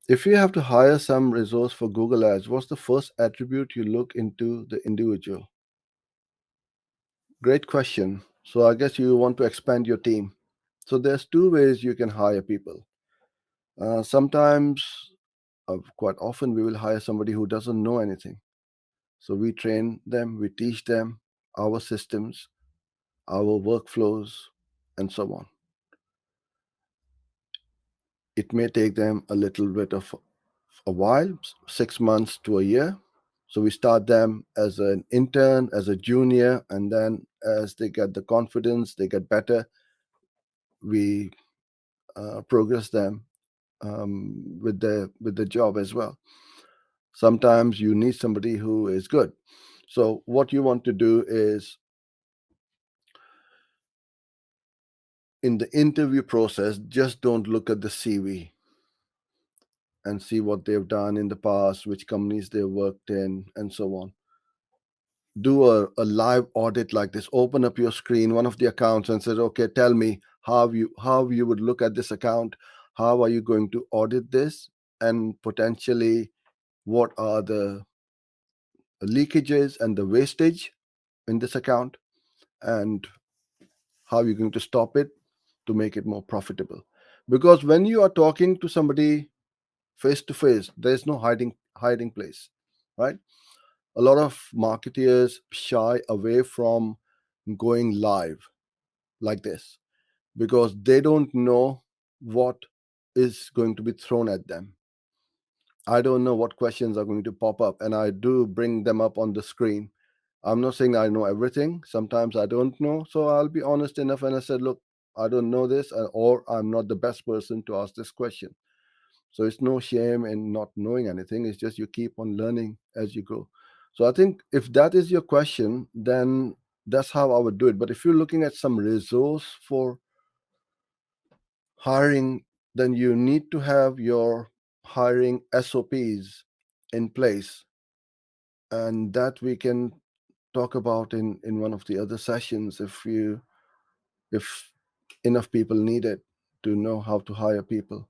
If you have to hire some resource for Google Ads, what's the first attribute you look into the individual? Great question. So I guess you want to expand your team. So there's two ways you can hire people. Sometimes, quite often, we will hire somebody who doesn't know anything. So we train them, we teach them our systems, our workflows, and so on. It may take them a little bit of a while, 6 months to a year. So we start them as an intern, as a junior, and then as they get the confidence, they get better, we progress them with the job as well. Sometimes you need somebody who is good. So what you want to do is in the interview process, just don't look at the CV and see what they've done in the past, which companies they've worked in, and so on. Do a live audit like this. Open up your screen, one of the accounts, and says, okay, tell me how you would look at this account. How are you going to audit this? And potentially what are the leakages and the wastage in this account, and how you're going to stop it to make it more profitable. Because when you are talking to somebody face to face, there's no hiding place, right? A lot of marketeers shy away from going live like this because they don't know what is going to be thrown at them. I don't know what questions are going to pop up, and I do bring them up on the screen. I'm not saying I know everything. Sometimes I don't know. So I'll be honest enough and I said, look, I don't know this, or I'm not the best person to ask this question. So it's no shame in not knowing anything. It's just you keep on learning as you go. So I think if that is your question, then that's how I would do it. But if you're looking at some resource for hiring, then you need to have your hiring SOPs in place. And that we can talk about in one of the other sessions if enough people need it to know how to hire people.